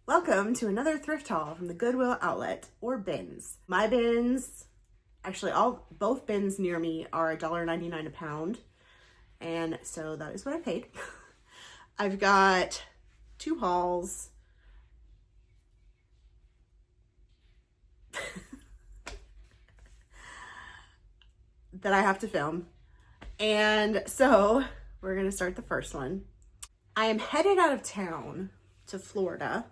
Welcome to another thrift haul from the Goodwill outlet, or bins. My bins, actually both bins near me are $1.99 a pound, and so that is what I paid. I've got two hauls. That I have to film, and so we're gonna start the first one. I am headed out of town to Florida.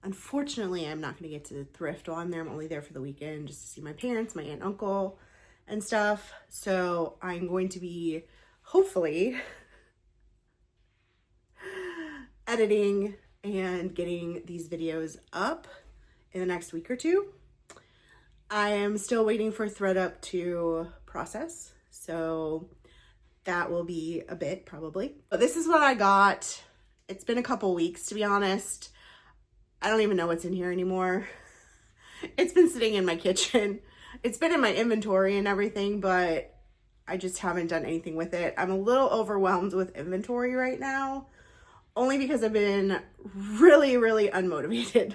Unfortunately, I'm not going to get to the thrift while I'm there. I'm only there for the weekend just to see my parents, my aunt, uncle, and stuff. So I'm going to be, hopefully, editing and getting these videos up in the next week or two. I am still waiting for ThreadUp to process, so that will be a bit, probably. But this is what I got. It's been a couple weeks, to be honest. I don't even know what's in here anymore. It's been sitting in my kitchen. It's been in my inventory and everything, but I just haven't done anything with it. I'm a little overwhelmed with inventory right now, only because I've been really, really unmotivated.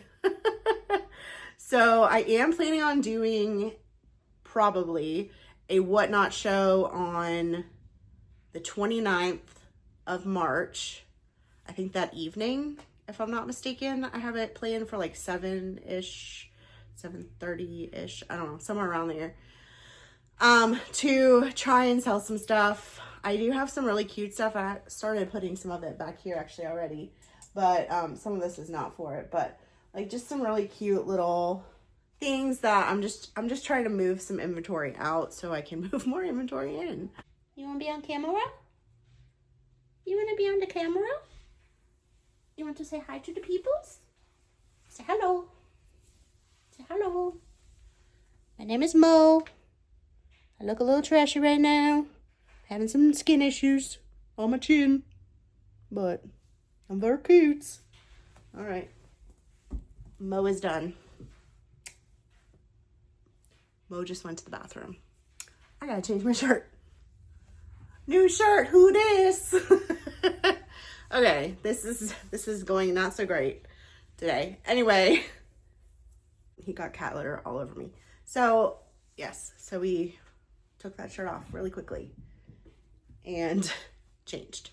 So I am planning on doing probably a whatnot show on the 29th of March. I think that evening, if I'm not mistaken. I have it planned for like 7-ish, 7:30-ish, I don't know, somewhere around there, to try and sell some stuff. I do have some really cute stuff. I started putting some of it back here actually already, but some of this is not for it, but like just some really cute little things that I'm just trying to move some inventory out so I can move more inventory in. You want to be on camera? You want to be on the camera? You want to say hi to the peoples? Say hello. Say hello. My name is Mo. I look a little trashy right now. Having some skin issues on my chin. But I'm very cute. Alright. Mo is done. Mo just went to the bathroom. I gotta change my shirt. New shirt, who dis? Okay, this is going not so great today. Anyway, he got cat litter all over me. So, yes, so we took that shirt off really quickly and changed.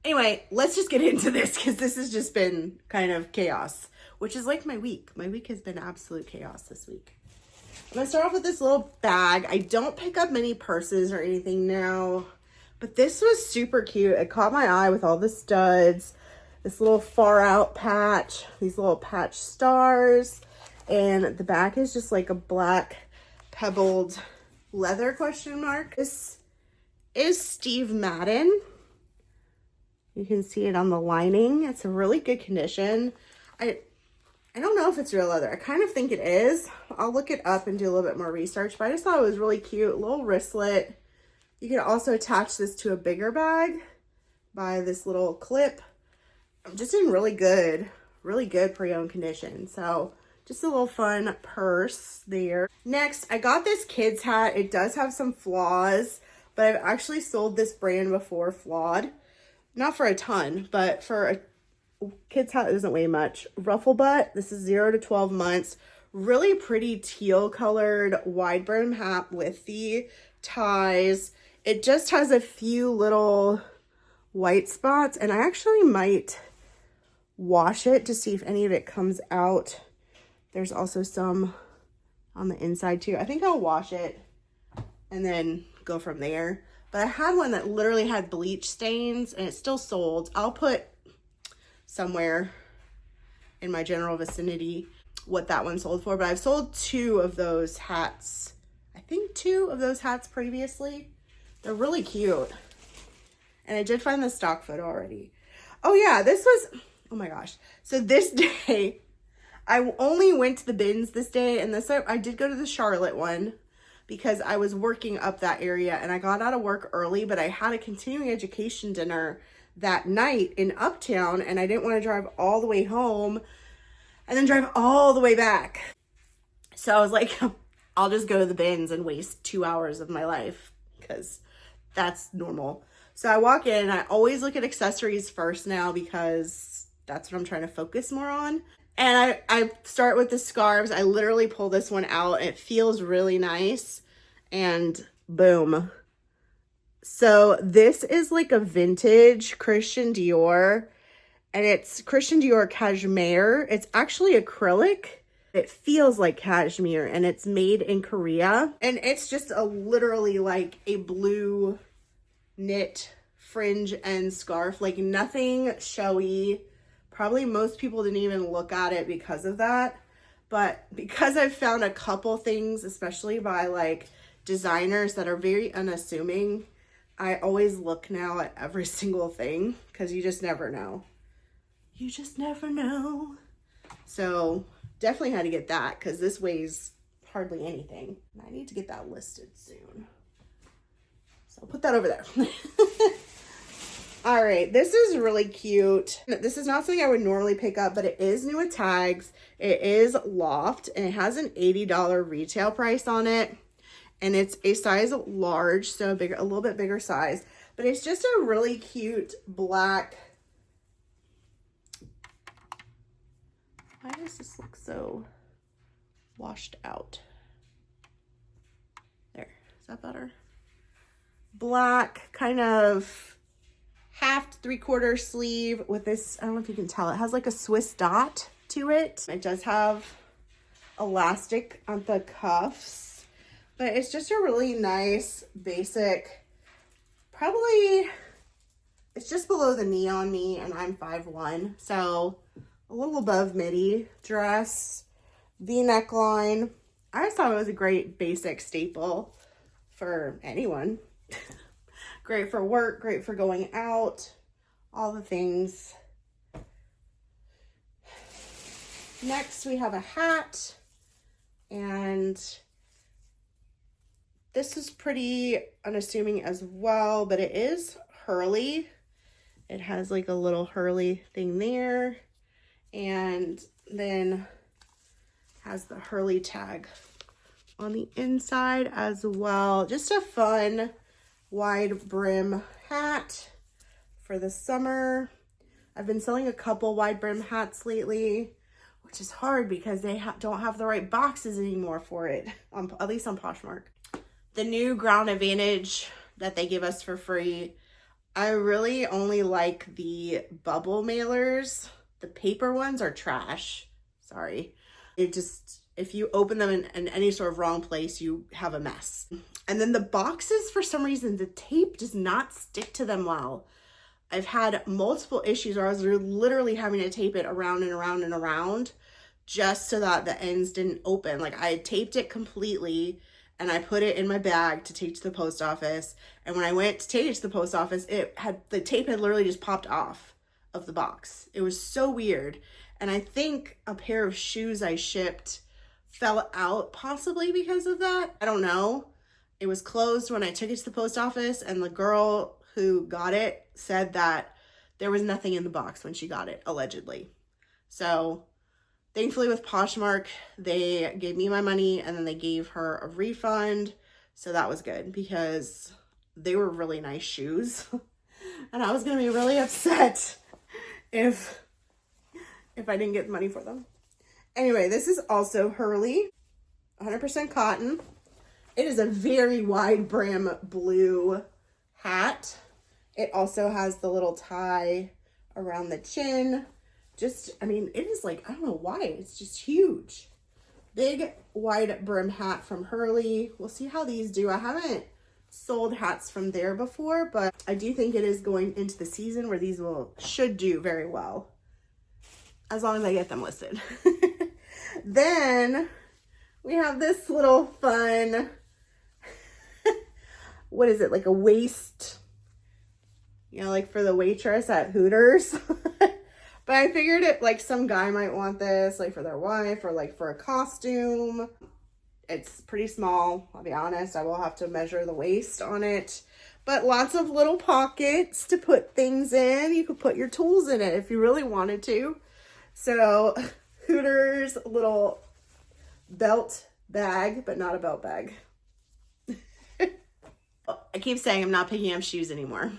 Anyway, let's just get into this because this has just been kind of chaos, which is like my week. My week has been absolute chaos this week. I'm gonna start off with this little bag. I don't pick up many purses or anything now, but this was super cute. It caught my eye with all the studs, this little far out patch, these little patch stars, and the back is just like a black pebbled leather question mark. This is Steve Madden. You can see it on the lining. It's a really good condition. I don't know if it's real leather. I kind of think it is. I'll look it up and do a little bit more research, but I just thought it was really cute. Little wristlet. You can also attach this to a bigger bag by this little clip. Just in really good pre-owned condition. So just a little fun purse there. Next, I got this kid's hat. It does have some flaws, but I've actually sold this brand before flawed. Not for a ton, but for a kid's hat that doesn't weigh much. Ruffle butt. This is 0 to 12 months. Really pretty teal colored wide brim hat with the ties. It just has a few little white spots, and I actually might wash it to see if any of it comes out. There's also some on the inside too. I think I'll wash it and then go from there. But I had one that literally had bleach stains and it's still sold. I'll put somewhere in my general vicinity what that one sold for, but I've sold two of those hats. I think two of those hats previously. They're really cute. And I did find the stock photo already. Oh yeah, this was, oh my gosh. So this day, I only went to the bins this day, and this I did go to the Charlotte one because I was working up that area and I got out of work early, but I had a continuing education dinner that night in Uptown and I didn't want to drive all the way home and then drive all the way back. So I was like, I'll just go to the bins and waste 2 hours of my life because that's normal. So I walk in and I always look at accessories first now because that's what I'm trying to focus more on. And I start with the scarves. I literally pull this one out. It feels really nice. And boom. So this is like a vintage Christian Dior. And it's Christian Dior cashmere. It's actually acrylic. It feels like cashmere, and it's made in Korea. And it's just literally like a blue knit fringe and scarf, like nothing showy. Probably most people didn't even look at it because of that. But because I've found a couple things, especially by like designers that are very unassuming, I always look now at every single thing because you just never know. You just never know. So definitely had to get that because this weighs hardly anything. And I need to get that listed soon. So I'll put that over there. All right, this is really cute. This is not something I would normally pick up, but it is new with tags. It is Loft, and it has an $80 retail price on it. And it's a size large, so a little bit bigger size. But it's just a really cute black. Why does this look so washed out? There, is that better? Black, kind of half 3/4 sleeve with this, I don't know if you can tell, it has like a Swiss dot to it. It does have elastic on the cuffs, but it's just a really nice basic, probably, it's just below the knee on me and I'm 5'1", so a little above midi dress, V neckline. I just thought it was a great basic staple for anyone. Great for work, great for going out, all the things. Next, we have a hat, and this is pretty unassuming as well, but it is Hurley. It has like a little Hurley thing there, and then has the Hurley tag on the inside as well. Just a fun wide brim hat for the summer. I've been selling a couple wide brim hats lately, which is hard because they don't have the right boxes anymore for it, at least on Poshmark. The new Ground Advantage that they give us for free, I really only like the bubble mailers. The paper ones are trash. Sorry. It just, if you open them in any sort of wrong place, you have a mess. And then the boxes, for some reason, the tape does not stick to them well. I've had multiple issues where I was literally having to tape it around and around and around just so that the ends didn't open. Like, I had taped it completely and I put it in my bag to take to the post office. And when I went to take it to the post office, the tape had literally just popped off of the box. It was so weird. And I think a pair of shoes I shipped fell out possibly because of that. I don't know. It was closed when I took it to the post office, and the girl who got it said that there was nothing in the box when she got it, allegedly. So thankfully with Poshmark, they gave me my money and then they gave her a refund. So that was good because they were really nice shoes. And I was going to be really upset if I didn't get money for them. Anyway, this is also Hurley, 100% cotton. It is a very wide brim blue hat. It also has the little tie around the chin. Just, I mean, it is like, I don't know why, it's just huge. Big wide brim hat from Hurley. We'll see how these do. I haven't sold hats from there before, but I do think it is going into the season where these should do very well, as long as I get them listed. Then we have this little fun, what is it, like a waist, you know, like for the waitress at Hooters. But I figured it, like, some guy might want this, like for their wife or like for a costume. It's pretty small, I'll be honest. I will have to measure the waist on it. But lots of little pockets to put things in. You could put your tools in it if you really wanted to. So Hooters little belt bag, but not a belt bag. I keep saying I'm not picking up shoes anymore.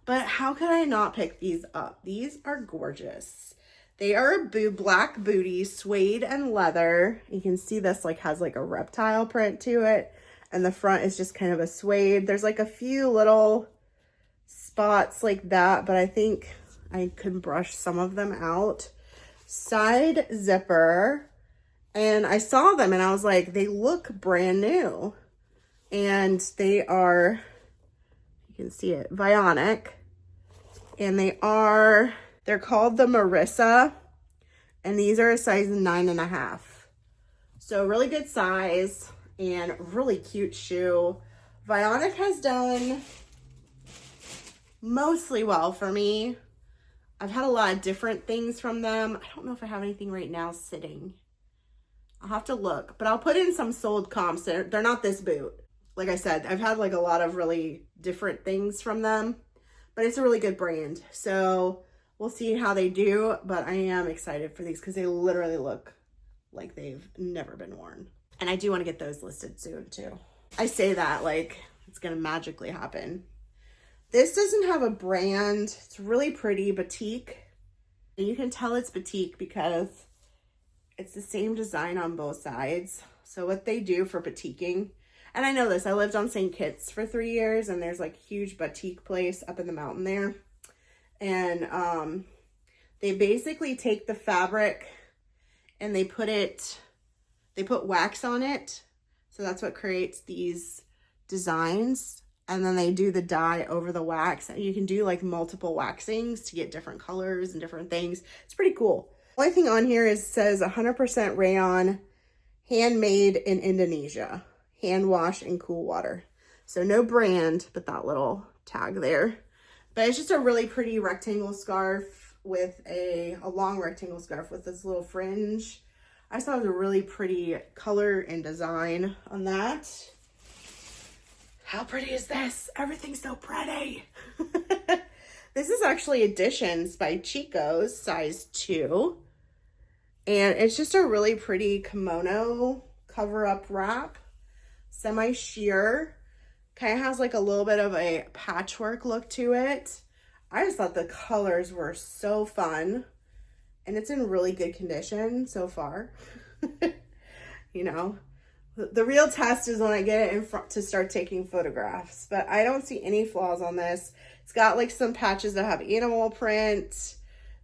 But how could I not pick these up? These are gorgeous. They are black booty, suede and leather. You can see this like has like a reptile print to it. And the front is just kind of a suede. There's like a few little spots like that, but I think I could brush some of them out. Side zipper. And I saw them and I was like, they look brand new. And they are, you can see it, Vionic. And they're called the Marissa. And these are a size 9.5. So really good size and really cute shoe. Vionic has done mostly well for me. I've had a lot of different things from them. I don't know if I have anything right now sitting. I'll have to look, but I'll put in some sold comps. They're not this boot. Like I said, I've had like a lot of really different things from them, but it's a really good brand. So we'll see how they do, but I am excited for these because they literally look like they've never been worn. And I do want to get those listed soon too. I say that like it's going to magically happen. This doesn't have a brand. It's really pretty, batik. And you can tell it's batik because it's the same design on both sides. So what they do for batiking, and I know this, I lived on St. Kitts for 3 years, and there's like a huge batik place up in the mountain there. And they basically take the fabric and they put wax on it. So that's what creates these designs. And then they do the dye over the wax. And you can do like multiple waxings to get different colors and different things. It's pretty cool. The only thing on here says 100% rayon, handmade in Indonesia, hand wash in cool water. So no brand, but that little tag there. But it's just a really pretty rectangle scarf with a long rectangle scarf with this little fringe. I just thought it was a really pretty color and design on that. How pretty is this? Everything's so pretty. This is actually Editions by Chico's, size 2. And it's just a really pretty kimono cover-up wrap. Semi-sheer. Kind of has like a little bit of a patchwork look to it. I just thought the colors were so fun. And it's in really good condition so far. You know, the real test is when I get it in front to start taking photographs. But I don't see any flaws on this. It's got like some patches that have animal print.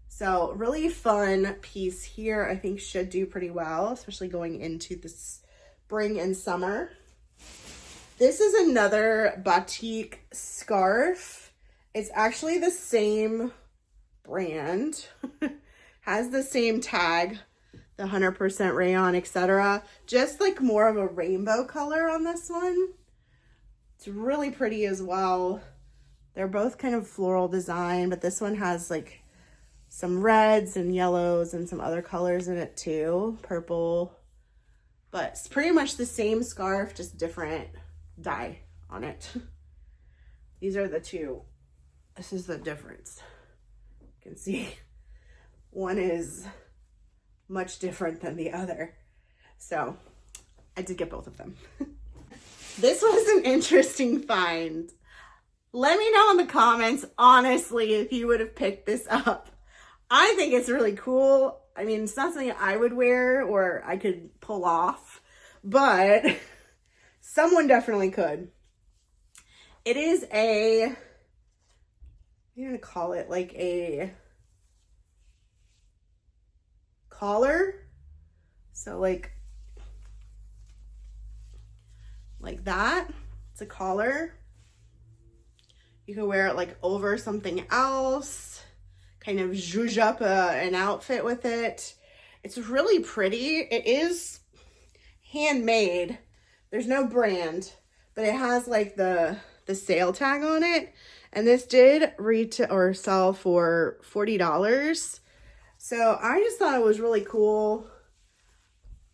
So really fun piece here. I think should do pretty well, especially going into the spring and summer. This is another batik scarf. It's actually the same brand. Has the same tag, the 100% rayon, etc. Just like more of a rainbow color on this one. It's really pretty as well. They're both kind of floral design, but this one has like some reds and yellows and some other colors in it too. Purple. But it's pretty much the same scarf, just different dye on it. These are the two. This is the difference. You can see one is much different than the other. So I did get both of them. This was an interesting find. Let me know in the comments, honestly, if you would have picked this up. I think it's really cool. I mean, it's not something I would wear or I could pull off, but someone definitely could. It is I'm going to call it like a collar. So like that. It's a collar. You can wear it like over something else, kind of zhuzh up an outfit with it. It's really pretty. It is handmade. There's no brand, but it has like the sale tag on it. And this did retail or sell for $40. So I just thought it was really cool.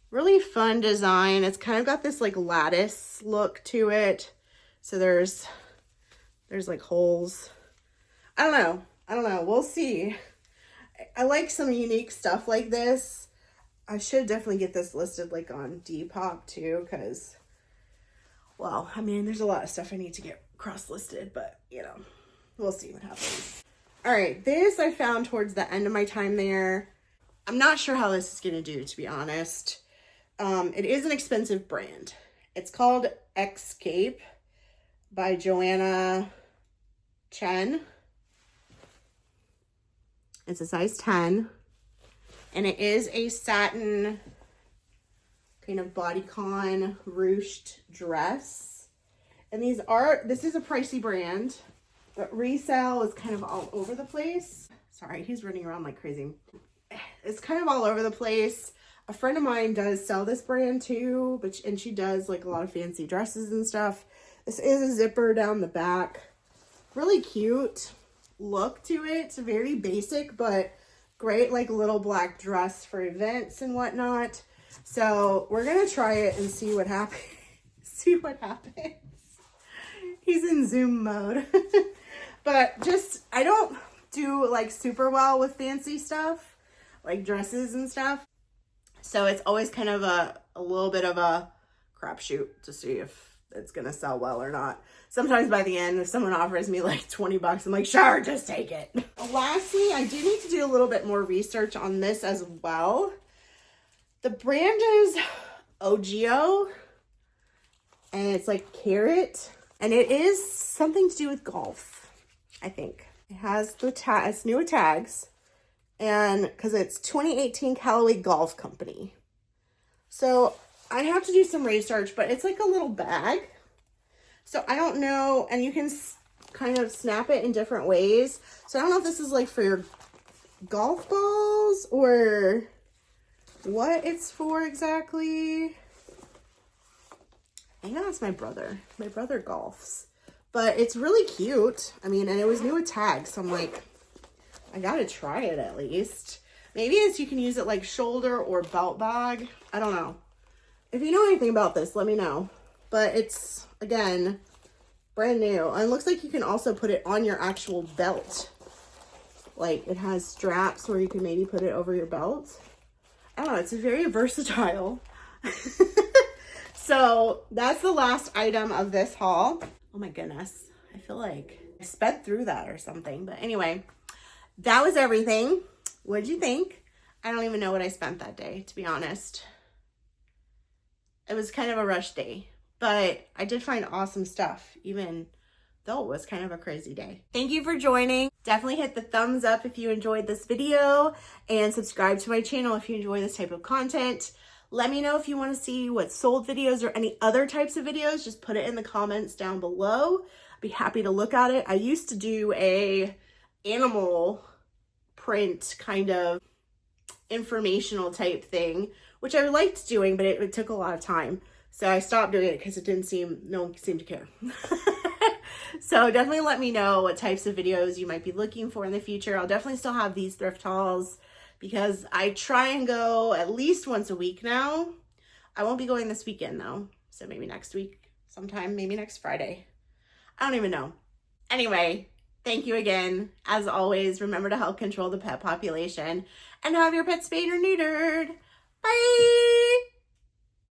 Really fun design. It's kind of got this like lattice look to it. So there's like holes. I don't know. We'll see. I like some unique stuff like this. I should definitely get this listed like on Depop too, because, well, I mean, there's a lot of stuff I need to get cross-listed, but, you know, We'll see what happens. All right, this I found towards the end of my time there. I'm not sure how this is gonna do, to be honest. It is an expensive brand. It's called Escape by Joanna Chen. It's a size 10. And it is a satin kind of bodycon ruched dress. And this is a pricey brand, but resale is kind of all over the place. Sorry, he's running around like crazy. It's kind of all over the place. A friend of mine does sell this brand too, and she does like a lot of fancy dresses and stuff. This is a zipper down the back. Really cute look to it. It's very basic, but great like little black dress for events and whatnot. So we're gonna try it and see what happens. See what happens. He's in Zoom mode. But just, I don't do like super well with fancy stuff, like dresses and stuff. So it's always kind of a little bit of a crapshoot to see if it's gonna sell well or not. Sometimes by the end, if someone offers me like 20 bucks, I'm like, sure, just take it. Lastly, I do need to do a little bit more research on this as well. The brand is Ogio, and it's like carrot, and it is something to do with golf, I think. It has the it's new tags, and because it's 2018 Callaway Golf Company. So I have to do some research, but it's like a little bag. So I don't know, and you can kind of snap it in different ways. So I don't know if this is like for your golf balls or what it's for exactly. I think that's my brother. My brother golfs. But it's really cute. I mean, and it was new with tags, so I'm like, I gotta try it at least. Maybe you can use it like shoulder or belt bag. I don't know. If you know anything about this, let me know. But it's, again, brand new. And it looks like you can also put it on your actual belt. Like, it has straps where you can maybe put it over your belt. I don't know, it's very versatile. So that's the last item of this haul. Oh my goodness. I feel like I sped through that or something. But anyway, that was everything. What did you think? I don't even know what I spent that day, to be honest. It was kind of a rush day, but I did find awesome stuff, even though it was kind of a crazy day. Thank you for joining. Definitely hit the thumbs up if you enjoyed this video, and subscribe to my channel if you enjoy this type of content. Let me know if you want to see what sold videos or any other types of videos. Just put it in the comments down below. I'd be happy to look at it. I used to do a animal print kind of informational type thing, which I liked doing, but it took a lot of time. So I stopped doing it because no one seemed to care. So definitely let me know what types of videos you might be looking for in the future. I'll definitely still have these thrift hauls because I try and go at least once a week now. I won't be going this weekend though. So maybe next week sometime, maybe next Friday. I don't even know. Anyway, thank you again. As always, remember to help control the pet population and have your pets spayed or neutered. Bye!